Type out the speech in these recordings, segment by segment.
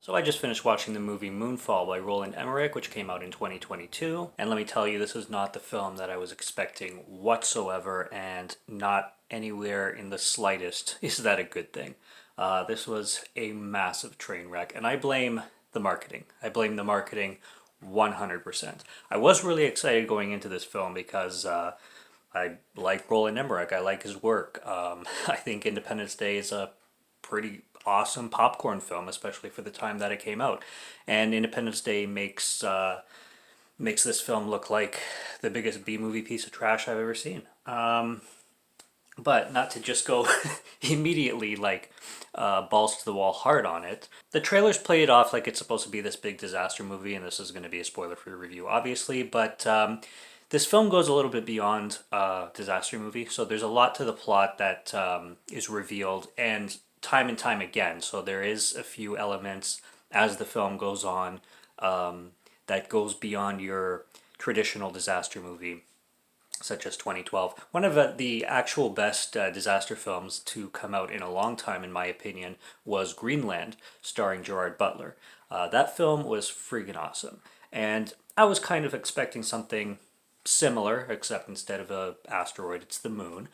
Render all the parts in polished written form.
So I just finished watching the movie Moonfall by Roland Emmerich, which came out in 2022. And let me tell you, this was not the film that I was expecting whatsoever, and not anywhere in the slightest is that a good thing. This was a massive train wreck, and I blame the marketing. I blame the marketing 100%. I was really excited going into this film because I like Roland Emmerich. I like his work. I think Independence Day is a pretty awesome popcorn film, especially for the time that it came out. And Independence Day makes this film look like the biggest B movie piece of trash I've ever seen. But not to just go immediately like balls to the wall hard on it. The trailers play it off like it's supposed to be this big disaster movie, and this is going to be a spoiler for the review, obviously. But this film goes a little bit beyond disaster movie, so there's a lot to the plot that is revealed, and time again. So there is a few elements as the film goes on that goes beyond your traditional disaster movie, such as 2012. One of the actual best disaster films to come out in a long time, in my opinion, was Greenland, starring Gerard Butler. That film was freaking awesome. And I was kind of expecting something similar, except instead of a asteroid, it's the moon.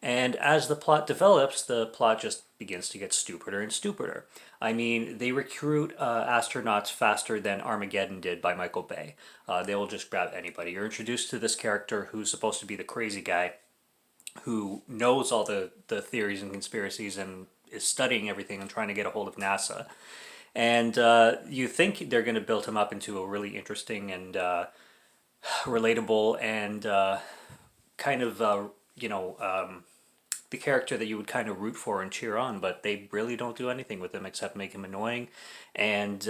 And as the plot develops, the plot just begins to get stupider and stupider. I mean, they recruit astronauts faster than Armageddon did by Michael Bay. They will just grab anybody. You're introduced to this character who's supposed to be the crazy guy who knows all the theories and conspiracies and is studying everything and trying to get a hold of NASA. And you think they're going to build him up into a really interesting and relatable and kind of, the character that you would kind of root for and cheer on, but they really don't do anything with him except make him annoying and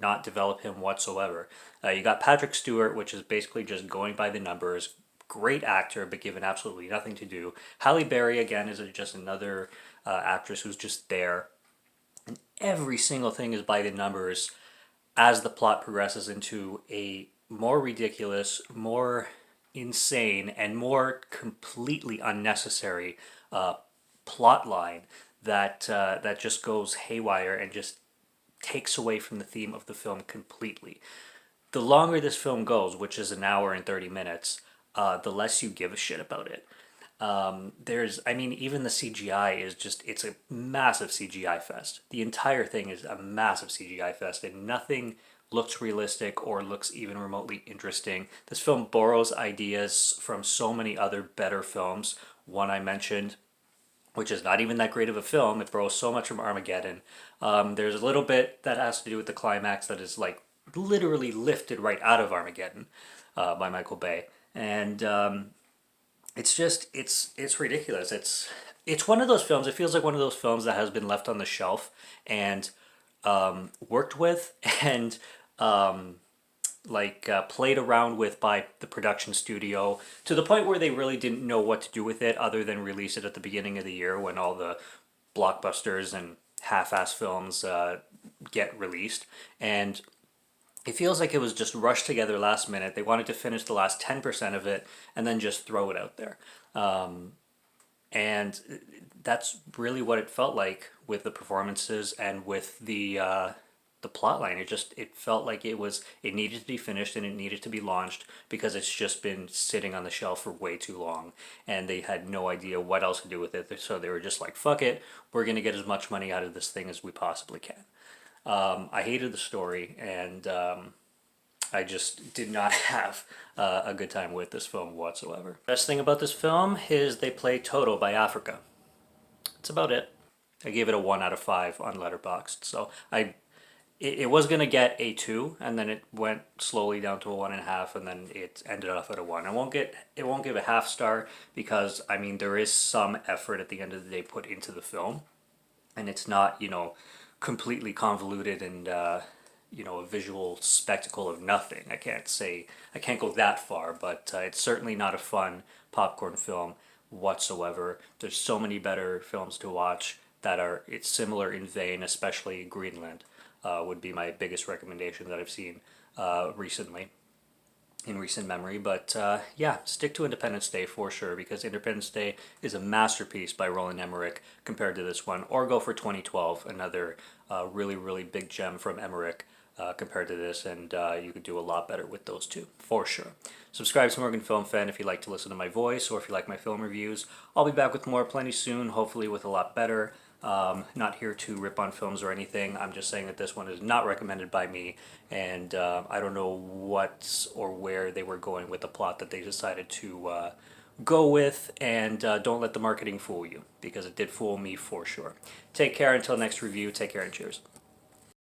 not develop him whatsoever. You got Patrick Stewart, which is basically just going by the numbers. Great actor, but given absolutely nothing to do. Halle Berry, again, is just another actress who's just there. Every single thing is by the numbers as the plot progresses into a more ridiculous, more insane, and more completely unnecessary plot line that just goes haywire and just takes away from the theme of the film completely. The longer this film goes, which is an hour and 30 minutes, the less you give a shit about it. I mean, even the CGI is just, it's a massive CGI fest. The entire thing is a massive CGI fest, and nothing looks realistic or looks even remotely interesting. This film borrows ideas from so many other better films. One I mentioned, which is not even that great of a film, it borrows so much from Armageddon. There's a little bit that has to do with the climax that is like literally lifted right out of Armageddon by Michael Bay. And it's ridiculous. It's one of those films. It feels like one of those films that has been left on the shelf and worked with and played around with by the production studio to the point where they really didn't know what to do with it other than release it at the beginning of the year when all the blockbusters and half-ass films get released. And it feels like it was just rushed together last minute. They wanted to finish the last 10% of it and then just throw it out there. And that's really what it felt like with the performances and with the plot line. It felt like it needed to be finished and it needed to be launched because it's just been sitting on the shelf for way too long, and they had no idea what else to do with it. So they were just like, "Fuck it, we're gonna get as much money out of this thing as we possibly can." I hated the story, and I just did not have a good time with this film whatsoever. Best thing about this film is they play Toto by Africa. That's about it. I gave it a 1 out of 5 on Letterboxd. So it was gonna get a 2, and then it went slowly down to a 1.5, and then it ended off at a 1. It won't give a half star because I mean there is some effort at the end of the day put into the film, and it's not completely convoluted and a visual spectacle of nothing. I can't go that far, but it's certainly not a fun popcorn film whatsoever. There's so many better films to watch that it's similar in vein, especially Greenland would be my biggest recommendation that I've seen recently. in recent memory. But yeah, stick to Independence Day for sure, because Independence Day is a masterpiece by Roland Emmerich compared to this one. Or go for 2012, another really, really big gem from Emmerich compared to this, and you could do a lot better with those two, for sure. Subscribe to Morgan Film Fan if you like to listen to my voice, or if you like my film reviews. I'll be back with more plenty soon, hopefully with a lot better. Not here to rip on films or anything. I'm just saying that this one is not recommended by me, and I don't know what or where they were going with the plot that they decided to go with, and don't let the marketing fool you, because it did fool me for sure. Take care until next review. Take care and cheers.